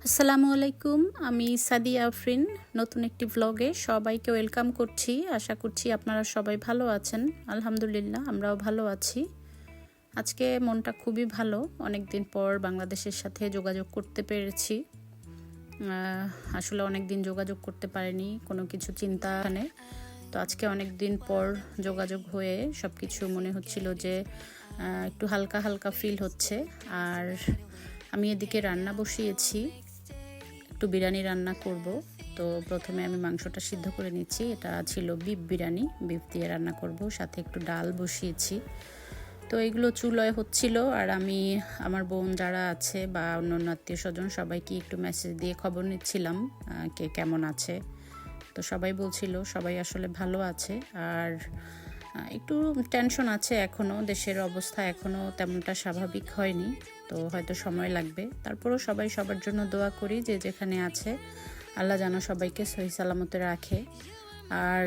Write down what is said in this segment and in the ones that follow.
আসসালামু আলাইকুম, আমি সাদিয়া আফরিন। নতুন একটি ভ্লগে সবাইকে ওয়েলকাম করছি। আশা করছি আপনারা সবাই ভালো আছেন। আলহামদুলিল্লাহ, আমরাও ভালো আছি। আজকে মনটা খুবই ভালো। অনেক দিন পর বাংলাদেশের সাথে যোগাযোগ করতে পেরেছি। আসলে অনেক দিন যোগাযোগ করতে পারিনি, কোনো কিছু চিন্তা নেই। তো আজকে অনেক দিন পর যোগাযোগ হয়ে সব কিছু মনে হচ্ছিল যে একটু হালকা হালকা ফিল হচ্ছে। আর আমি এদিকে রান্না বসিয়েছি, একটু বিরিয়ানি রান্না করব। তো প্রথমে আমি মাংসটা সিদ্ধ করে নিচ্ছি। এটা ছিল বিফ বিরিয়ানি, বিফ দিয়ে রান্না করব। সাথে একটু ডাল বসিয়েছি। তো এগুলো চুলায় হচ্ছিল, আর আমি আমার বোন যারা আছে বা অন্যান্য আত্মীয় স্বজন সবাইকে একটু মেসেজ দিয়ে খবর নিচ্ছিলাম কে কেমন আছে। তো সবাই বলছিল সবাই আসলে ভালো আছে। আর একটু টেনশন আছে এখনও, দেশের অবস্থা এখনও তেমনটা স্বাভাবিক হয়নি। তো হয়তো সময় লাগবে। তারপরও সবাই সবার জন্য দোয়া করি, যে যেখানে আছে আল্লাহ যেন সবাইকে সহি সালামতে রাখে। আর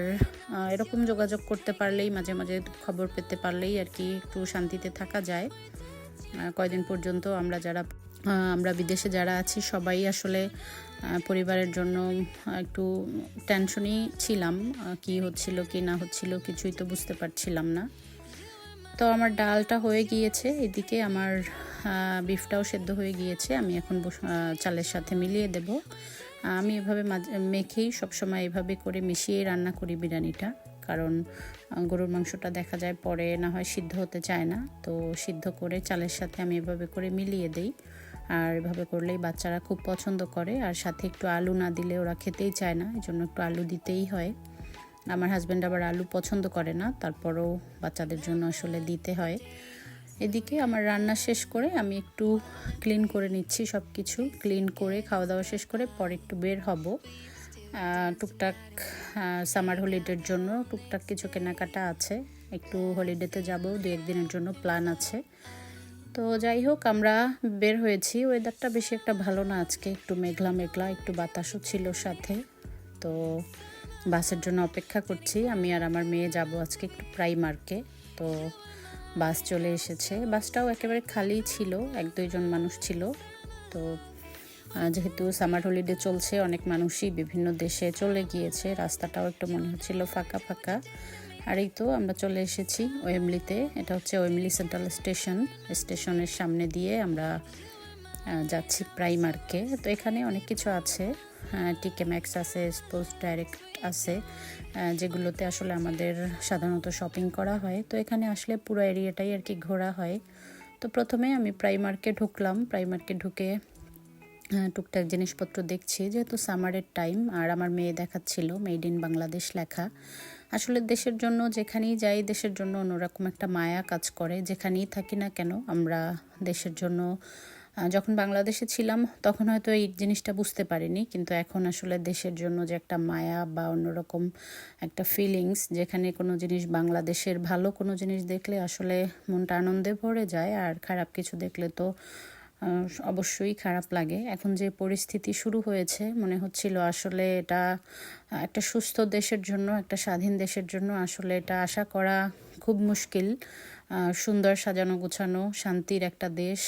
এরকম যোগাযোগ করতে পারলেই, মাঝে মাঝে খবর পেতে পারলেই আর কি একটু শান্তিতে থাকা যায়। কয়দিন পর্যন্ত আমরা বিদেশে যারা আছি সবাই আসলে পরিবারের জন্য একটু টেনশনই ছিলাম। কি হচ্ছিল কি না হচ্ছিল কিছুই তো বুঝতে পারছিলাম না। তো আমার ডালটা হয়ে গিয়েছে, এদিকে আমার বিফটাও সেদ্ধ হয়ে গিয়েছে। আমি এখন চালের সাথে মিলিয়ে দেব। আমি এভাবে মেখেই সবসময় এভাবে করে মিশিয়ে রান্না করি বিরিয়ানিটা। কারণ গরুর মাংসটা দেখা যায় পরে না হয় সিদ্ধ হতে চায় না, তো সিদ্ধ করে চালের সাথে আমি এভাবে করে মিলিয়ে দেই। আর এভাবে করলেই বাচ্চারা খুব পছন্দ করে। আর সাথে একটু আলু না দিলে ওরা খেতেই চায় না, এই জন্য একটু আলু দিতেই হয়। আমার হাজব্যান্ড আবার আলু পছন্দ করে না, তারপরেও বাচ্চাদের জন্য আসলে দিতে হয়। এদিকে আমার রান্না শেষ করে আমি একটু ক্লিন করে নিচ্ছি। সব কিছু ক্লিন করে খাওয়া দাওয়া শেষ করে পরে একটু বের হব টুকটাক। সামার হলিডের জন্য টুকটাক কিছু কেনাকাটা আছে, একটু হলিডেতে যাব, 2-1 দিনের জন্য প্ল্যান আছে। তো যাই হোক, আমরা বের হয়েছি। ওয়েদারটা বেশি একটা ভালো না আজকে, একটু মেঘলা মেঘলা, একটু বাতাসও ছিল সাথে। তো বাসের জন্য অপেক্ষা করছি। আমি আর আমার মেয়ে যাব আজকে একটু প্রাইমার্কে। তো বাস চলে এসেছে। বাসটাও একেবারে খালি ছিল, 1-2 জন মানুষ ছিল। তো যেহেতু সামার হলিডে চলছে, অনেক মানুষই বিভিন্ন দেশে চলে গিয়েছে। রাস্তাটাও একটু মনে হচ্ছিল ফাঁকা ফাঁকা। আর এই তো আমরা চলে এসেছি ওয়েমলিতে। এটা হচ্ছে ওয়েমলি সেন্ট্রাল স্টেশনের সামনে দিয়ে আমরা যাচ্ছি প্রাইমার্কে। তো এখানে অনেক কিছু আছে, টিকে ম্যাক্স আছে, স্পোর্টস ডাইরেক্ট আছে, যেগুলোতে আসলে আমাদের সাধারণত শপিং করা হয়। তো এখানে আসলে পুরো এরিয়াটাই আর কি ঘোরা হয়। তো প্রথমে আমি প্রাইমার্কে ঢুকলাম। প্রাইমার্কে ঢুকে টুকটাক জিনিসপত্র দেখছি, যেহেতু সামারের টাইম। আর আমার মেয়ে দেখাচ্ছিল মেড ইন বাংলাদেশ লেখা। আসলে দেশের জন্য যেখানেই যাই, দেশের জন্য অন্যরকম একটা মায়া কাজ করে। যেখানেই থাকি না কেন আমরা দেশের জন্য, যখন বাংলাদেশে ছিলাম তখন হয়তো এই জিনিসটা বুঝতে পারিনি, কিন্তু এখন আসলে দেশের জন্য যে একটা মায়া বা অন্যরকম একটা ফিলিংস, যেখানে কোনো জিনিস বাংলাদেশের ভালো কোনো জিনিস দেখলে আসলে মনটা আনন্দে ভরে যায়। আর খারাপ কিছু দেখলে তো অবশ্যই খারাপ লাগে। এখন যে পরিস্থিতি শুরু হয়েছে, মনে হচ্ছিল আসলে এটা একটা সুস্থ দেশের জন্য, একটা স্বাধীন দেশের জন্য আসলে এটা আশা করা খুব মুশকিল। সুন্দর সাজানো গোছানো শান্তির একটা দেশ,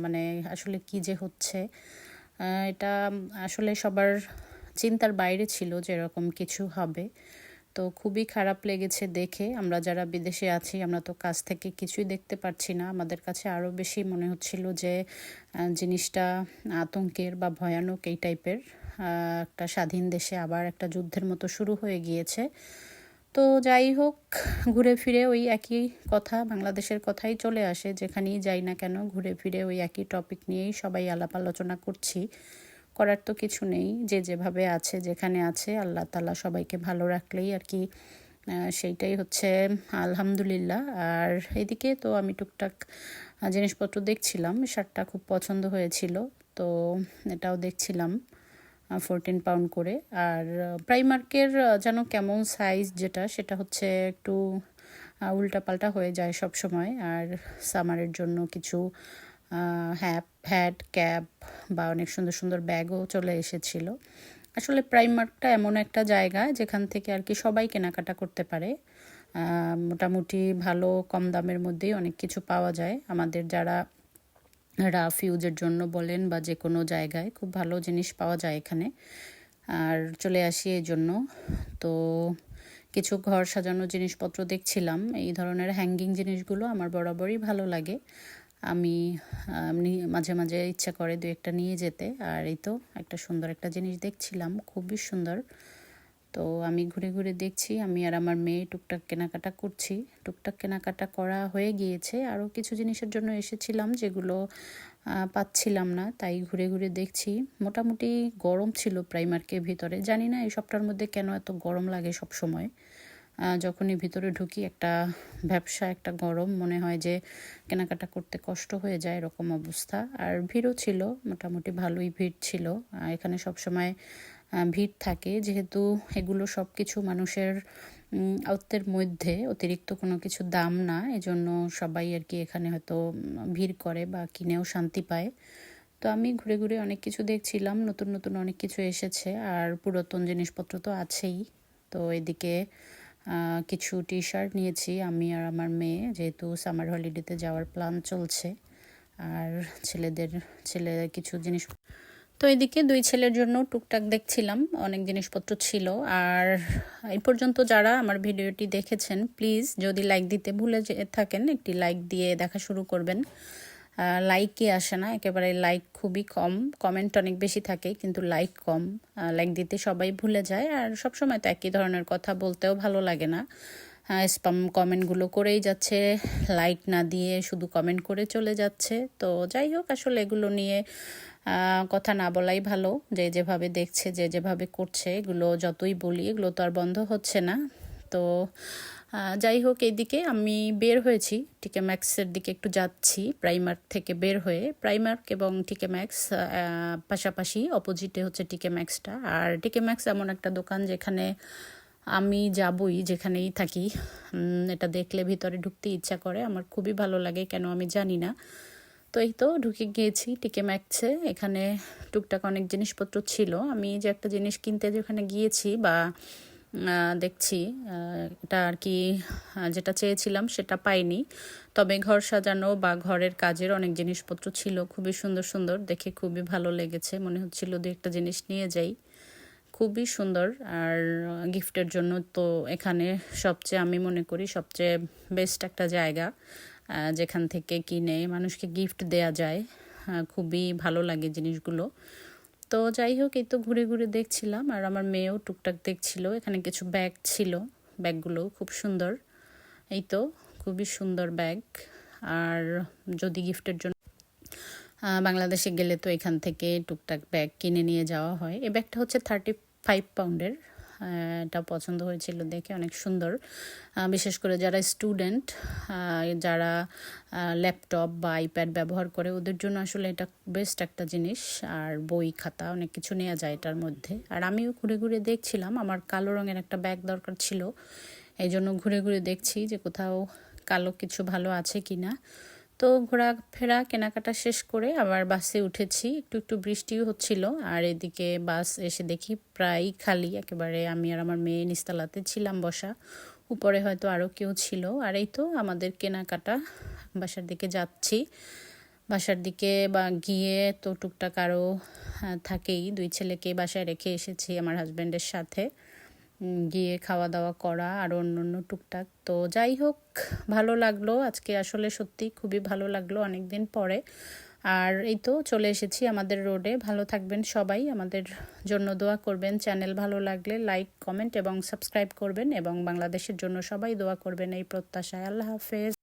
মানে আসলে কি যে হচ্ছে, এটা আসলে সবার চিন্তার বাইরে ছিল যে এরকম কিছু হবে। তো খুবই খারাপ লেগেছে দেখে। আমরা যারা বিদেশে আছি আমরা তো কাছ থেকে কিছুই দেখতে পারছি না। আমাদের কাছে আরও বেশি মনে হচ্ছিল যে জিনিসটা আতঙ্কের বা ভয়ানক এই টাইপের। একটা স্বাধীন দেশে আবার একটা যুদ্ধের মতো শুরু হয়ে গিয়েছে। তো যাই হোক, ঘুরে ফিরে ওই একই কথা, বাংলাদেশের কথাই চলে আসে। যেখানেই যাই না কেন ঘুরে ফিরে ওই একই টপিক নিয়েই সবাই আলাপ আলোচনা করছি। করার তো কিছু নেই, যে যেভাবে আছে যেখানে আছে আল্লাহ তাআলা সবাইকে ভালো রাখলেই আর কি, সেইটাই হচ্ছে আলহামদুলিল্লাহ। আর এদিকে তো আমি টুকটাক জিনিসপত্র দেখছিলাম। শার্টটা খুব পছন্দ হয়েছিল, তো এটাও দেখছিলাম, 14 পাউন্ড করে। আর প্রাইমার্কের যেন কেমন সাইজ, যেটা সেটা হচ্ছে একটু উল্টাপাল্টা হয়ে যায় সব সময়। আর সামারের জন্য কিছু হ্যাট ক্যাপ বা অনেক সুন্দর সুন্দর ব্যাগও চলে এসেছিল। আসলে প্রাইমার্কটা এমন একটা জায়গা যেখান থেকে আর কি সবাই কেনাকাটা করতে পারে। মোটামুটি ভালো কম দামের মধ্যেই অনেক কিছু পাওয়া যায়। আমাদের যারা রাফ ইউজের জন্য বলেন বা যে কোনো জায়গায় খুব ভালো জিনিস পাওয়া যায় এখানে। আর চলে আসি এই জন্য। তো কিছু ঘর সাজানোর জিনিসপত্র দেখছিলাম। এই ধরনের হ্যাঙ্গিং জিনিসগুলো আমার বরাবরই ভালো লাগে। আমি মাঝে মাঝে ইচ্ছা করে দু একটা নিয়ে যেতে। আর এই তো একটা সুন্দর একটা জিনিস দেখছিলাম, খুবই সুন্দর। তো আমি ঘুরে ঘুরে দেখছি, আমি আর আমার মেয়ে টুকটাক কেনাকাটা করছি। টুকটাক কেনাকাটা করা হয়ে গিয়েছে, আরও কিছু জিনিসের জন্য এসেছিলাম যেগুলো পাচ্ছিলাম না, তাই ঘুরে ঘুরে দেখছি। মোটামুটি গরম ছিল প্রাইমার্কের ভিতরে, জানি না এই সপ্তাহের মধ্যে কেন এত গরম লাগে সব সময়। যখনই ভিতরে ঢুকি একটা ব্যবসা, একটা গরম, মনে হয় যে কেনাকাটা করতে কষ্ট হয়ে যায়, এরকম অবস্থা। আর ভিড়ও ছিল, মোটামুটি ভালোই ভিড় ছিল। এখানে সবসময় ভিড় থাকে, যেহেতু এগুলো সব কিছু মানুষের আয়ত্তের মধ্যে, অতিরিক্ত কোনো কিছু দাম না, এজন্য সবাই আর কি এখানে হয়তো ভিড় করে বা কিনেও শান্তি পায়। তো আমি ঘুরে ঘুরে অনেক কিছু দেখছিলাম, নতুন নতুন অনেক কিছু এসেছে, আর পুরাতন জিনিসপত্র তো আছেই। তো এদিকে কিছু টি শার্ট নিয়েছি আমি আর আমার মেয়ে, যেহেতু সামার হলিডেতে যাওয়ার প্ল্যান চলছে। আর ছেলে কিছু জিনিস। তো এদিকে দুই ছেলের জন্য টুকটাক দেখছিলাম, অনেক জিনিসপত্র ছিল। আর এই পর্যন্ত যারা আমার ভিডিওটি দেখেছেন, প্লিজ যদি লাইক দিতে ভুলে থাকেন, একটি লাইক দিয়ে দেখা শুরু করবেন। লাইকই আসে না একেবারে, লাইক খুবই কম, কমেন্ট অনেক বেশি থাকে কিন্তু লাইক কম। লাইক দিতে সবাই ভুলে যায়, আর সবসময় তো একই ধরনের কথা বলতেও ভালো লাগে না। স্প্যাম কমেন্টগুলো করেই যাচ্ছে, লাইক না দিয়ে শুধু কমেন্ট করে চলে যাচ্ছে। তো যাই হোক, আসলে এগুলো নিয়ে কথা না বলাই ভালো। যে যেভাবে দেখছে, যে যেভাবে করছে, এগুলো যতই বলি এগুলো তো আর বন্ধ হচ্ছে না। তো যাই হোক, এইদিকে আমি বের হয়েছি, টিকে ম্যাক্সের দিকে একটু যাচ্ছি। প্রাইমার্ক থেকে বের হয়ে, প্রাইমার্ক এবং টিকে ম্যাক্স পাশাপাশি, অপোজিটে হচ্ছে টিকে ম্যাক্সটা। আর টিকে ম্যাক্স এমন একটা দোকান যেখানে আমি যাবই, যেখানেই থাকি। এটা দেখলে ভিতরে ঢুকতে ইচ্ছা করে, আমার খুবই ভালো লাগে, কেন আমি জানি না। তো এই তো ঢুকে গিয়েছি টিকে ম্যাক্সে। এখানে টুকটাক অনেক জিনিসপত্র ছিল। আমি যে একটা জিনিস কিনতে যেখানে গিয়েছি বা দেখছি, এটা আর কি যেটা চেয়েছিলাম সেটা পাইনি। তবে ঘর সাজানো বা ঘরের কাজের অনেক জিনিসপত্র ছিল, খুবই সুন্দর সুন্দর, দেখে খুবই ভালো লেগেছে। মনে হচ্ছিল দু একটা জিনিস নিয়ে যাই, খুবই সুন্দর। আর গিফটের জন্য তো এখানে সবচেয়ে, আমি মনে করি সবচেয়ে বেস্ট একটা জায়গা, যেখান থেকে কিনে মানুষকে গিফট দেয়া যায়। খুবই ভালো লাগে জিনিসগুলো। তো যাই হোক, এই তো ঘুরে ঘুরে দেখছিলাম, আর আমার মেয়েও টুকটাক দেখছিল। এখানে কিছু ব্যাগ ছিল, ব্যাগগুলো খুব সুন্দর। এই তো খুবই সুন্দর ব্যাগ। আর যদি গিফটের জন্য বাংলাদেশে গেলে তো এখান থেকে টুকটাক ব্যাগ কিনে নিয়ে যাওয়া হয়। এই ব্যাগটা হচ্ছে 35 পাউন্ডের। এটা পছন্দ হয়েছিল দেখে, অনেক সুন্দর। বিশেষ করে যারা স্টুডেন্ট, যারা ল্যাপটপ বা আইপ্যাড ব্যবহার করে, ওদের জন্য আসলে এটা বেস্ট একটা জিনিস। আর বই খাতা অনেক কিছু নেওয়া যায় এটার মধ্যে। আর আমিও ঘুরে ঘুরে দেখছিলাম, আমার কালো রঙের একটা ব্যাগ দরকার ছিল, এই জন্য ঘুরে ঘুরে দেখছি যে কোথাও কালো কিছু ভালো আছে কি না। তো ঘোরাফেরা কেনাকাটা শেষ করে আবার বাসে উঠেছি। একটু একটু বৃষ্টিও হচ্ছিল, আর এদিকে বাস এসে দেখি প্রায় খালি একেবারে। আমি আর আমার মেয়ে নিচতলাতে ছিলাম বসা, উপরে হয়তো আরও কেউ ছিল। আর এই তো আমাদের কেনাকাটা, বাসার দিকে যাচ্ছি। বাসার দিকে বা গিয়ে তো টুকটাক আরও থাকেই, দুই ছেলেকে বাসায় রেখে এসেছি আমার হাজব্যান্ডের সাথে। গিয়ে খাওয়া দাওয়া করা আর অন্য টুকটাক। তো যাই হোক, ভালো লাগলো আজকে, আসলে সত্যি খুবই ভালো লাগলো অনেক দিন পরে। আর এই তো চলে এসেছি আমাদের রোডে। ভালো থাকবেন সবাই, আমাদের জন্য দোয়া করবেন। চ্যানেল ভালো লাগলে লাইক, কমেন্ট এবং সাবস্ক্রাইব করবেন, এবং বাংলাদেশের জন্য সবাই দোয়া করবেন এই প্রত্যাশায়। আল্লাহ হাফেজ।